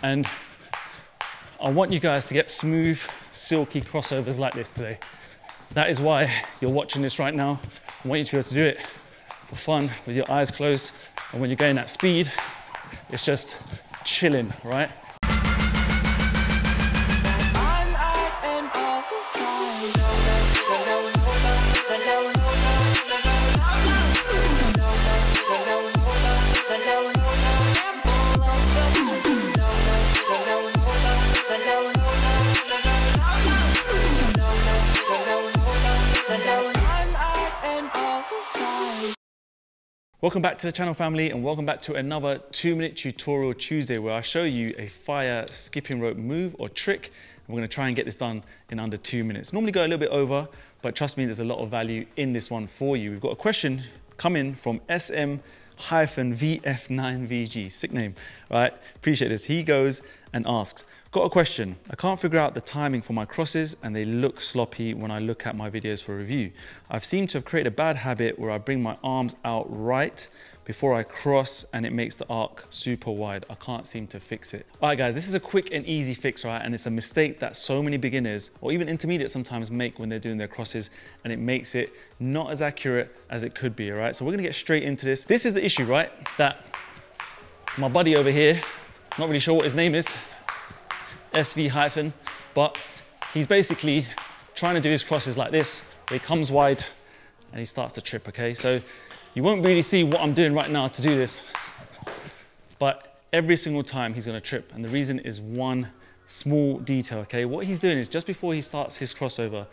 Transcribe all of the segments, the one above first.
And I want you guys to get smooth, silky crossovers like this today. That is why you're watching this right now. I want you to be able to do it for fun with your eyes closed. And when you're going at speed, it's just chilling, right? Welcome back to the channel, family, and welcome back to another 2-minute tutorial Tuesday where I show you a fire skipping rope move or trick. And we're going to try and get this done in under 2 minutes. Normally go a little bit over, but trust me, there's a lot of value in this one for you. We've got a question coming from SM-VF9VG, sick name, right? Appreciate this. He goes and asks, got a question. I can't figure out the timing for my crosses and they look sloppy when I look at my videos for review. I've seemed to have created a bad habit where I bring my arms out right before I cross and it makes the arc super wide. I can't seem to fix it. All right, guys, this is a quick and easy fix, right? And it's a mistake that so many beginners or even intermediate sometimes make when they're doing their crosses, and it makes it not as accurate as it could be, all right? So we're gonna get straight into this. This is the issue, right? That my buddy over here, not really sure what his name is, SV-, but he's basically trying to do his crosses like this, where he comes wide and he starts to trip, okay? So you won't really see what I'm doing right now to do this, but every single time he's gonna trip, and the reason is one small detail, okay? What he's doing is just before he starts his crossover,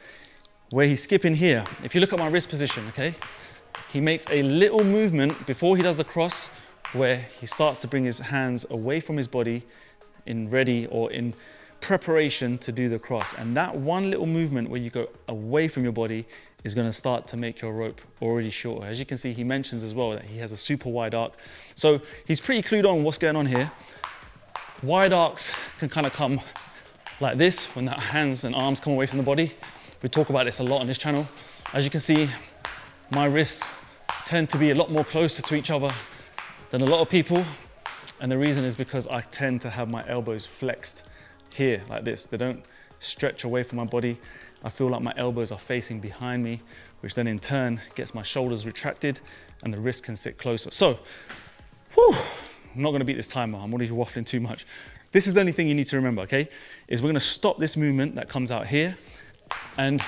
where he's skipping here, if you look at my wrist position, okay? He makes a little movement before he does the cross where he starts to bring his hands away from his body in ready or in preparation to do the cross. And that one little movement where you go away from your body is going to start to make your rope already shorter. As you can see, he mentions as well that he has a super wide arc. So he's pretty clued on what's going on here. Wide arcs can kind of come like this when the hands and arms come away from the body. We talk about this a lot on this channel. As you can see, my wrists tend to be a lot more closer to each other than a lot of people. And the reason is because I tend to have my elbows flexed here like this. They don't stretch away from my body. I feel like my elbows are facing behind me, which then in turn gets my shoulders retracted and the wrist can sit closer. So, I'm not gonna beat this timer. I'm already waffling too much. This is the only thing you need to remember, okay? Is we're gonna stop this movement that comes out here, and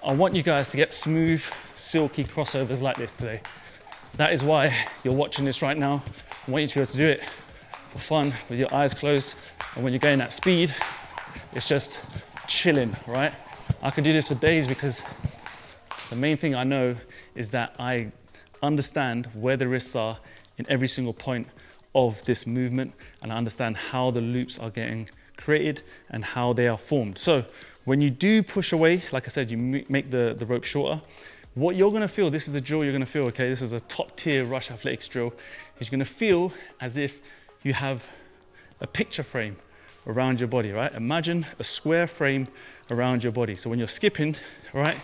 I want you guys to get smooth, silky crossovers like this today. That is why you're watching this right now. I want you to be able to do it for fun with your eyes closed. And when you're going at speed, it's just chilling, right? I can do this for days because the main thing I know is that I understand where the wrists are in every single point of this movement, and I understand how the loops are getting created and how they are formed. So when you do push away, like I said, you make the rope shorter. What you're gonna feel, this is the drill you're gonna feel, okay? This is a top tier Rush Athletics drill. Is you're gonna feel as if you have a picture frame around your body, right? Imagine a square frame around your body. So when you're skipping, right,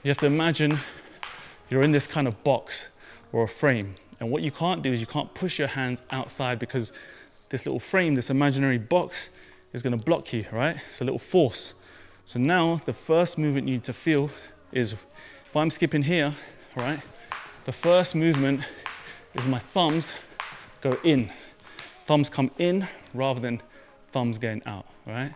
you have to imagine you're in this kind of box or a frame. And what you can't do is you can't push your hands outside because this little frame, this imaginary box is gonna block you, right? It's a little force. So now the first movement you need to feel is, if I'm skipping here, right, the first movement is my thumbs go in. Thumbs come in rather than thumbs going out, right?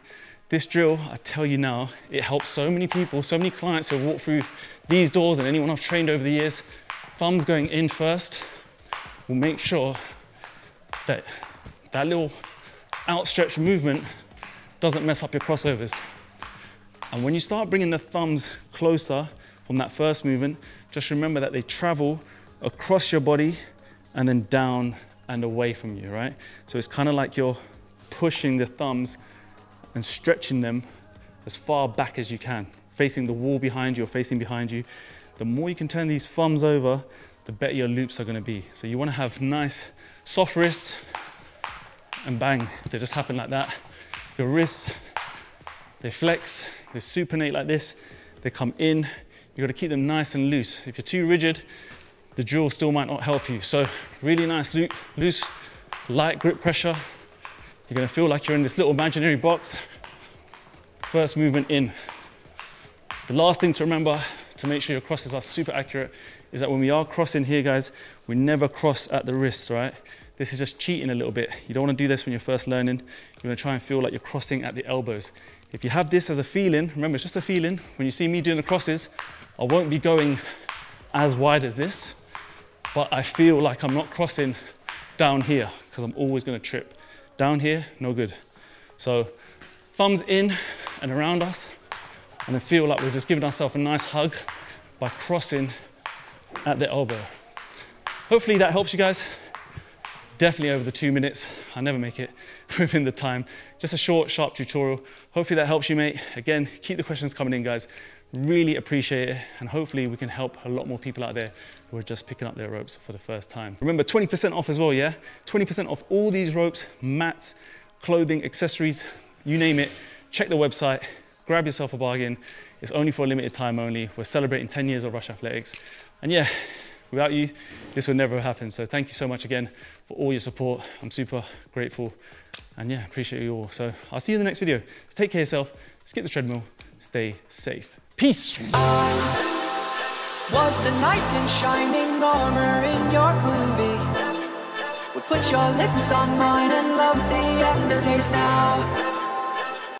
This drill, I tell you now, it helps so many people, so many clients who walk through these doors and anyone I've trained over the years. Thumbs going in first will make sure that that little outstretched movement doesn't mess up your crossovers. And when you start bringing the thumbs closer from that first movement, just remember that they travel across your body and then down and away from you, right? So it's kind of like you're pushing the thumbs and stretching them as far back as you can, facing the wall behind you or facing behind you. The more you can turn these thumbs over, the better your loops are gonna be. So you wanna have nice, soft wrists, and bang, they just happen like that. Your wrists, they flex, they supinate like this, they come in. You gotta keep them nice and loose. If you're too rigid, the drill still might not help you. So really nice, loose, light grip pressure. You're gonna feel like you're in this little imaginary box. First movement in. The last thing to remember to make sure your crosses are super accurate is that when we are crossing here, guys, we never cross at the wrists, right? This is just cheating a little bit. You don't want to do this when you're first learning. You want to try and feel like you're crossing at the elbows. If you have this as a feeling, remember, it's just a feeling. When you see me doing the crosses, I won't be going as wide as this, but I feel like I'm not crossing down here because I'm always going to trip. Down here, no good. So thumbs in and around us, and then feel like we're just giving ourselves a nice hug by crossing at the elbow. Hopefully that helps you guys. Definitely over the 2 minutes. I never make it within the time. Just a short, sharp tutorial. Hopefully that helps you, mate. Again, keep the questions coming in, guys. Really appreciate it. And hopefully we can help a lot more people out there who are just picking up their ropes for the first time. Remember, 20% off as well, yeah? 20% off all these ropes, mats, clothing, accessories, you name it. Check the website, grab yourself a bargain. It's only for a limited time only. We're celebrating 10 years of Rush Athletics. And yeah, without you, this would never happen. So thank you so much again for all your support. I'm super grateful. And yeah, appreciate you all. So I'll see you in the next video. So take care of yourself, skip the treadmill, stay safe. Peace. Was the knight in shining armor in your movie? Would put your lips on mine and love the aftertaste now.